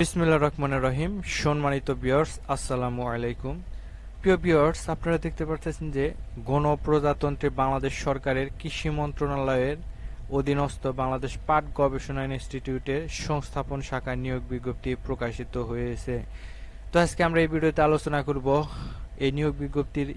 বিসমিল্লাহির রহমানির রহিম। সম্মানিত ভিউয়ার্স, আসসালামু আলাইকুম। প্রিয় ভিউয়ার্স, আপনারা দেখতে পাচ্ছেন যে গণপ্রজাতন্ত্রী বাংলাদেশ সরকারের কৃষি মন্ত্রণালয়ের অধীনস্থ বাংলাদেশ পাট গবেষণা ইনস্টিটিউটের সংস্থাপন শাখায় নিয়োগ বিজ্ঞপ্তি প্রকাশিত হয়েছে। তো আজকে আমরা এই ভিডিওতে আলোচনা করব এই নিয়োগ বিজ্ঞপ্তির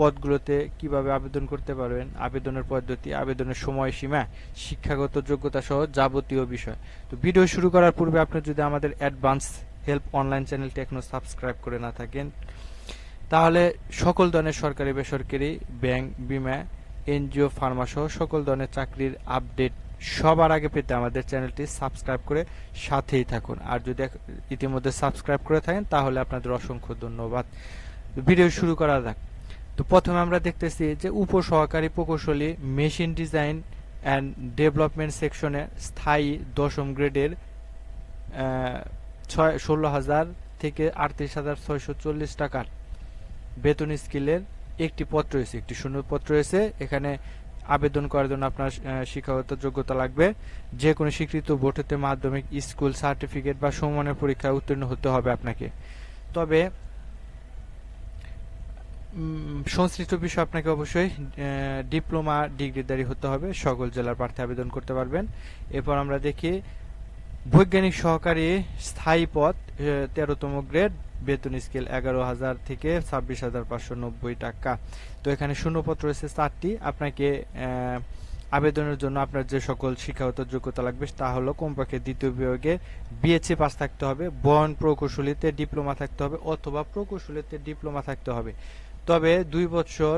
পদগুলোতে কিভাবে আবেদন করতে পারবেন, আবেদনের পদ্ধতি, আবেদনের সময়সীমা, শিক্ষাগত যোগ্যতা সহ যাবতীয় বিষয়। তো ভিডিও শুরু করার পূর্বে আপনি যদি আমাদের অ্যাডভান্স হেল্প অনলাইন চ্যানেলটি এখনো সাবস্ক্রাইব করে না থাকেন, তাহলে সকল ধরনের সরকারি বেসরকারি ব্যাংক, বিমা, এনজিও, ফার্মা সহ সকল ধরনের চাকরির আপডেট সবার আগে পেতে আমাদের চ্যানেলটি সাবস্ক্রাইব করে সাথেই থাকুন। আর যদি ইতিমধ্যে সাবস্ক্রাইব করে থাকেন তাহলে আপনাদের অসংখ্য ধন্যবাদ। ভিডিও শুরু করা যাক। তো প্রথমে আমরা দেখতেছি যে উপসহকারী প্রকৌশলী মেশিন ডিজাইন অ্যান্ড ডেভেলপমেন্ট সেকশনে স্থায়ী 10ম গ্রেডের 16,000 থেকে 38,640 টাকার বেতন স্কেলের একটি পদ রয়েছে, একটি শূন্যপদ রয়েছে। এখানে আবেদন করার জন্য আপনার শিক্ষাগত যোগ্যতা লাগবে। যে কোনো স্বীকৃত বোর্ড হতে মাধ্যমিক, স্কুল সার্টিফিকেট বা সমমানের পরীক্ষায় উত্তীর্ণ হতে হবে আপনাকে। তবে সংশ্লিষ্ট বিষয় আপনাকে অবশ্যই ডিপ্লোমা ডিগ্রিধারী হতে হবে। সকল জেলার প্রার্থী আবেদন করতে পারবেন। এরপর আমরা দেখি বৈজ্ঞানিক সহকারী স্থায়ী পদ 13তম গ্রেড, বেতন স্কেল 11,000 থেকে 26,590 টাকা। তো এখানে শূন্যপদ রয়েছে 4টি। আপনাকে আবেদনের জন্য আপনার যে সকল শিক্ষাগত যোগ্যতা লাগবে তা হলো কমপক্ষে দ্বিতীয় বিভাগে বিএসসি পাস থাকতে হবে, বয়ন প্রকৌশলীতে ডিপ্লোমা থাকতে হবে অথবা প্রকৌশলীতে ডিপ্লোমা থাকতে হবে। তবে 2 বছর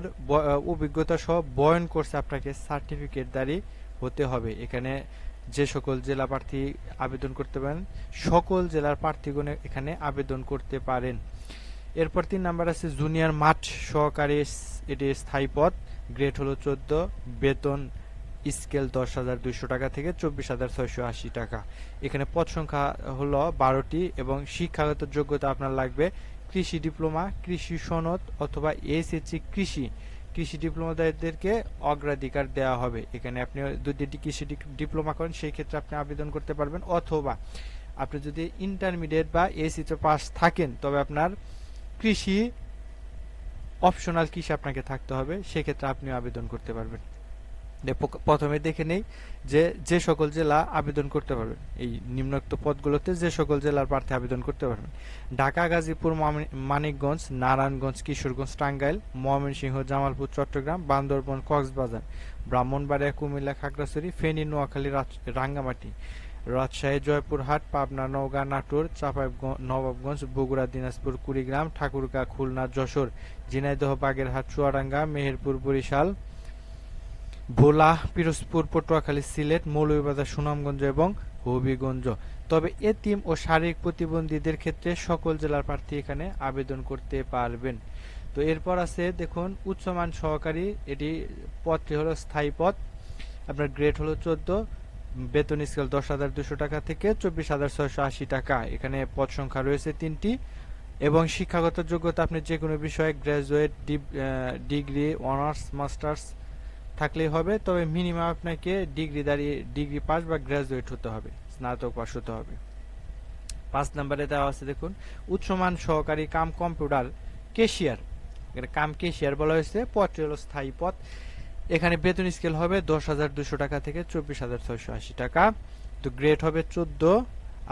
অভিজ্ঞতা সহ বয়ন কোর্সে আপনাকে সার্টিফিকেটধারী হতে হবে। এখানে যে সকল জেলা প্রার্থী আবেদন করতে পারেন, সকল জেলার প্রার্থীগণ এখানে আবেদন করতে পারেন। এরপর 3 নাম্বার আছে জুনিয়র মাঠ সহকারী, এটি স্থায়ী পদ, গ্রেড হলো 14, বেতন স্কেল 10,200 টাকা থেকে 24,680 টাকা। এখানে পদ সংখ্যা হলো 12টি এবং শিক্ষাগত যোগ্যতা আপনার লাগবে কৃষি ডিপ্লোমা, কৃষি সনদ অথবা এসএসসি কৃষি ডিপ্লোমাদারদেরকে অগ্রাধিকার দেওয়া হবে। এখানে আপনি যদি কৃষি ডিপ্লোমা করেন সেই ক্ষেত্রে আপনি আবেদন করতে পারবেন, অথবা আপনি যদি ইন্টারমিডিয়েট বা এসএসসি পাস থাকেন তবে আপনার কৃষি অপশনাল কৃষি আপনাকে থাকতে হবে, সেক্ষেত্রে আপনি আবেদন করতে পারবেন। প্রথমে দেখে নেই যে যে সকল জেলা আবেদন করতে পারবেন। এই নিম্নোক্ত পদগুলোতে যে সকল জেলার প্রার্থী আবেদন করতে পারবেন: ঢাকা, গাজীপুর, মানিকগঞ্জ, নারায়ণগঞ্জ, কিশোরগঞ্জ, টাঙ্গাইল, ময়মনসিংহ, জামালপুর, চট্টগ্রাম, বান্দরবান, কক্সবাজার, ব্রাহ্মণবাড়িয়া, কুমিল্লা, খাগড়াছড়ি, ফেনী, নোয়াখালী, রাঙ্গামাটি, রাজশাহী, জয়পুরহাট, পাবনা, নওগাঁ, নাটোর, নবাবগঞ্জ, বগুড়া, দিনাজপুর, কুড়িগ্রাম, ঠাকুরগাঁ, খুলনা, যশোর, ঝিনাইদহ, বাগেরহাট, চুয়াডাঙ্গা, মেহেরপুর, বরিশাল, ভোলা, পিরোজপুর, পটুয়াখালী, সিলেট, মৌলভীবাজার, সুনামগঞ্জ এবং হবিগঞ্জ। তবে এতিম ও শারীরিক প্রতিবন্ধীদের ক্ষেত্রে সকল জেলার প্রার্থী এখানে আবেদন করতে পারবেন। তো এরপর আছে দেখুন উচ্চমান সহকারী, এটি পদটি হলো স্থায়ী পদ, আপনার গ্রেড হলো 14, বেতন স্কেল 10,200 টাকা থেকে 24,680 টাকা। এখানে পদ সংখ্যা রয়েছে 3টি এবং শিক্ষাগত যোগ্যতা আপনি যে কোনো বিষয়ে গ্র্যাজুয়েট, ডিগ্রি, অনার্স, মাস্টার্স থাকলেই হবে। তবে মিনিমাম আপনাকে ডিগ্রি পাস বা গ্র্যাজুয়েট হতে হবে, স্নাতক পাস হতে হবে। 5 নম্বরে দেওয়া আছে দেখুন উচ্চমান সহকারী কাম কম্পিউটার ক্যাশিয়ার, এখানে কাম ক্যাশিয়ার বলা হয়েছে, পদটি হলো স্থায়ী পদ। এখানে বেতন স্কেল হবে 10,200 টাকা থেকে 24,680 টাকা। তো গ্রেড হবে 14,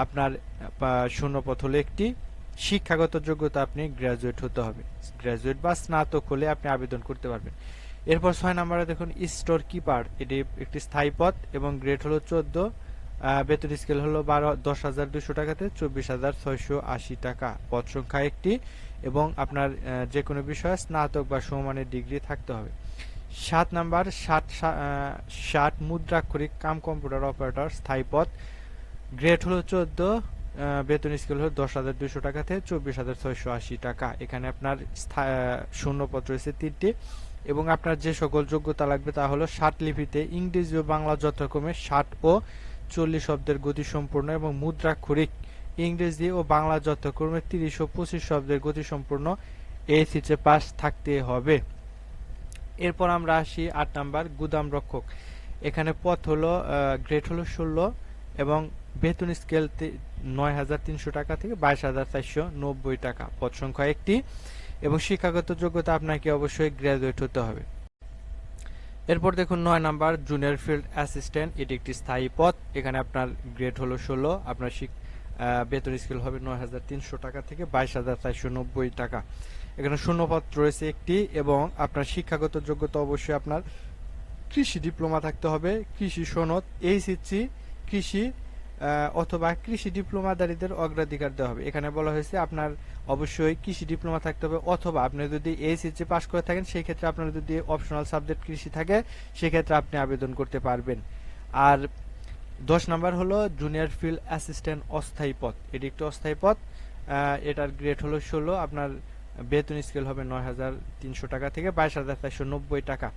আপনার শূন্যপদ হলো একটি। শিক্ষাগত যোগ্যতা আপনি গ্র্যাজুয়েট হতে হবে, গ্র্যাজুয়েট বা স্নাতক হলে আপনি আবেদন করতে পারবেন। এরপর 6 নম্বরে দেখুন স্টোর কিপার, এটি একটি স্থায়ী পদ এবং গ্রেড হলো 14, বেতন স্কেল হলো 10,200 টাকাতে 24,680 টাকা। পদ সংখ্যা একটি এবং আপনার যে কোনো বিষয়ে স্নাতক বা সমমানের ডিগ্রি থাকতে হবে। 7 নাম্বার 60 মুদ্রাক্ষরিক কাম কম্পিউটার অপারেটর, স্থায়ী পদ, গ্রেড হলো 14, বেতন স্কেল হলো 10,200 টাকাতে 24,680 টাকা। এখানে আপনার শূন্যপদ রয়েছে 3টি এবং আপনার যে সকল যোগ্যতা লাগবে তা হলো 60 লিপিতে ইংরেজি ও বাংলা যথাক্রমে 60 ও 40 শব্দের গতিসম্পন্ন এবং মুদ্রাক্ষরিক ইংরেজি ও বাংলা যথাক্রমে 30 ও 25 শব্দের গতিসম্পন্ন এসএসসি পাস থাকতে হবে। এরপর আমরা আসি 8 নাম্বার গুদাম রক্ষক। এখানে পদ হলো গ্রেড হলো 16 এবং বেতন স্কেল ৯,৩০০ টাকা থেকে ২২,৪৯০ টাকা, পদ সংখ্যা একটি, এবং শিক্ষাগত যোগ্যতা আপনাকে অবশ্যই গ্র্যাজুয়েট হতে হবে। এরপর দেখুন ৯ নাম্বার জুনিয়র ফিল্ড অ্যাসিস্ট্যান্ট, এটি একটি স্থায়ী পদ। এখানে আপনার গ্রেড হলো ১৬, আপনার বেতন স্কেল হবে ৯,৩০০ টাকা থেকে ২২,৪৯০ টাকা। এখানে শূন্যপদ রয়েছে একটি, এবং আপনার শিক্ষাগত যোগ্যতা অবশ্যই আপনার কৃষি ডিপ্লোমা থাকতে হবে, কৃষি সনদ, এইচএসসি কৃষি অথবা কৃষি ডিপ্লোমাধারীদের অগ্রাধিকার দেওয়া হবে। এখানে বলা হয়েছে আপনার অবশ্যই কৃষি ডিপ্লোমা থাকতে হবে, অথবা আপনি যদি এইচএসসি পাস করে থাকেন সেই ক্ষেত্রে আপনার যদি অপশনাল সাবজেক্ট কৃষি থাকে সেক্ষেত্রে আপনি আবেদন করতে পারবেন। আর ১০ নাম্বার হলো জুনিয়র ফিল্ড অ্যাসিস্ট্যান্ট অস্থায়ী পদ, এটি একটি অস্থায়ী পদ। এটার গ্রেড হলো ১৬, আপনার বেতন স্কেল হবে ৯,৩০০ টাকা থেকে ২২,৪৯০ টাকা।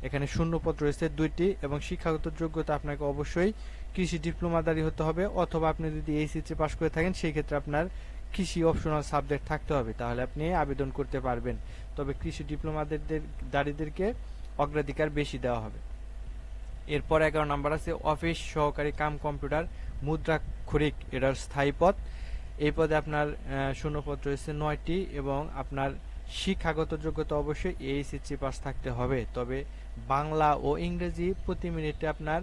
এখানে শূন্যপদ রয়েছে ২টি, এবং শিক্ষাগত যোগ্যতা আপনাকে অবশ্যই কৃষি ডিপ্লোমাধারী হতে হবে, অথবা আপনি যদি এইচএসসি পাস করে থাকেন সেই ক্ষেত্রে আপনার কৃষি অপশনাল সাবজেক্ট থাকতে হবে, তাহলে আপনি আবেদন করতে পারবেন। তবে কৃষি ডিপ্লোমাধারীদেরকে অগ্রাধিকার বেশি দেওয়া হবে। এরপর ১১ নাম্বার আছে অফিস সহকারী কাম কম্পিউটার মুদ্রাক্ষরিক, এটার স্থায়ী পদ। এই পদে আপনার শূন্যপদ রয়েছে ৯টি, এবং আপনার শিক্ষাগত যোগ্যতা অবশ্যই এইচএসসি পাস থাকতে হবে। তবে বাংলা ও ইংরেজি প্রতি মিনিটে আপনার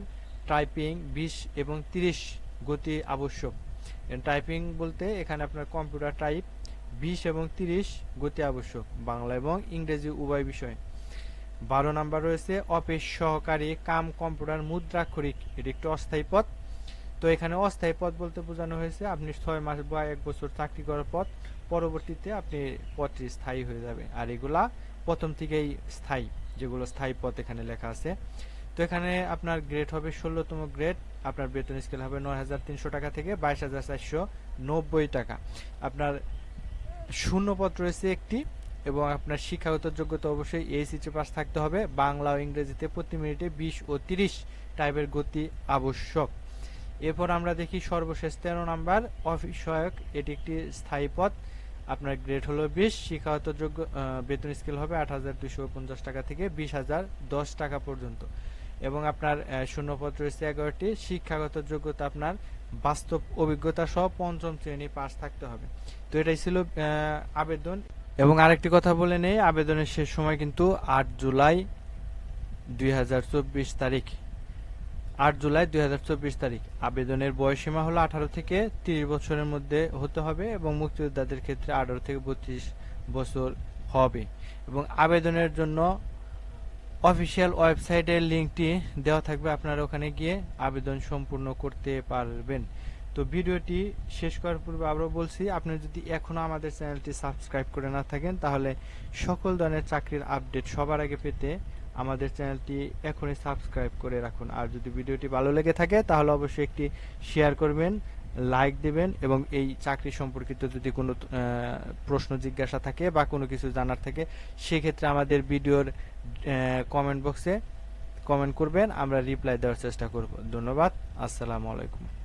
টাইপিং ২০ এবং ৩০ গতি আবশ্যক। টাইপিং বলতে এখানে আপনার কম্পিউটার টাইপ ২০ এবং ৩০ গতি আবশ্যক, বাংলা এবং ইংরেজি উভয় বিষয়। ১২ নাম্বার রয়েছে অফিস সহকারী কাম কম্পিউটার মুদ্রাক্ষরিক, এটি একটি অস্থায়ী পদ। তো এখানে অস্থায়ী পদ বলতে বোঝানো হয়েছে আপনি ৬ মাস বা ১ বছর চাকরি করার পর পরবর্তীতে আপনি পদটি স্থায়ী হয়ে যাবে, আর এগুলা প্রথম থেকেই স্থায়ী, যেগুলো স্থায়ী পদ এখানে লেখা আছে। তো এখানে আপনার গ্রেড হবে ১৬তম গ্রেড, আপনার বেতন স্কেল হবে ৯,৩০০ টাকা থেকে ২২,৪৯০ টাকা। আপনার শূন্যপদ রয়েছে একটি, এবং আপনার শিক্ষাগত যোগ্যতা অবশ্যই এইচএসসি পাস থাকতে হবে, বাংলা ও ইংরেজিতে প্রতি মিনিটে ২০ ও ৩০ টাইপের গতি আবশ্যক। এরপর আমরা দেখি সর্বশেষ ১৩ নাম্বার অফিস সহায়ক, এটি একটি স্থায়ী পদ। আপনার গ্রেড হলো ২০, শিক্ষাগত যোগ্য বেতন স্কেল হবে ৮,২৫০ টাকা থেকে ২০,০১০ টাকা পর্যন্ত, এবং আপনার শূন্যপদ রয়েছে ১১টি। শিক্ষাগত যোগ্যতা আপনার বাস্তব অভিজ্ঞতা সহ ৫ম শ্রেণী পাস থাকতে হবে। তো এটাই ছিল আবেদন। এবং আরেকটি কথা বলে নেই, আবেদনের শেষ সময় কিন্তু ৮ জুলাই ২০২৪ তারিখ। ৮ জুলাই ২০২৪ তারিখ। আবেদনের বয়সসীমা হলো ১৮ থেকে ৩০ বছরের মধ্যে হতে হবে, এবং মুক্তিযোদ্ধাদের ক্ষেত্রে ১৮ থেকে ৩২ বছর হবে। এবং আবেদনের জন্য অফিসিয়াল ওয়েবসাইটের লিঙ্কটি দেওয়া থাকবে, আপনারা ওখানে গিয়ে আবেদন সম্পূর্ণ করতে পারবেন। তো ভিডিওটি শেষ করার পূর্বে আবারও বলছি, আপনি যদি এখনো আমাদের চ্যানেলটি সাবস্ক্রাইব করে না থাকেন তাহলে সকল ধরনের চাকরির আপডেট সবার আগে পেতে আমাদের চ্যানেলটি এখনই সাবস্ক্রাইব করে রাখুন। আর যদি ভিডিওটি ভালো লেগে থাকে তাহলে অবশ্যই একটি শেয়ার করবেন, লাইক দেবেন, এবং এই চাকরি সম্পর্কিত যদি কোনো প্রশ্ন জিজ্ঞাসা থাকে বা কোনো কিছু জানার থাকে সেক্ষেত্রে আমাদের ভিডিওর কমেন্ট বক্সে কমেন্ট করবেন, আমরা রিপ্লাই দেওয়ার চেষ্টা করব। ধন্যবাদ, আসসালামু আলাইকুম।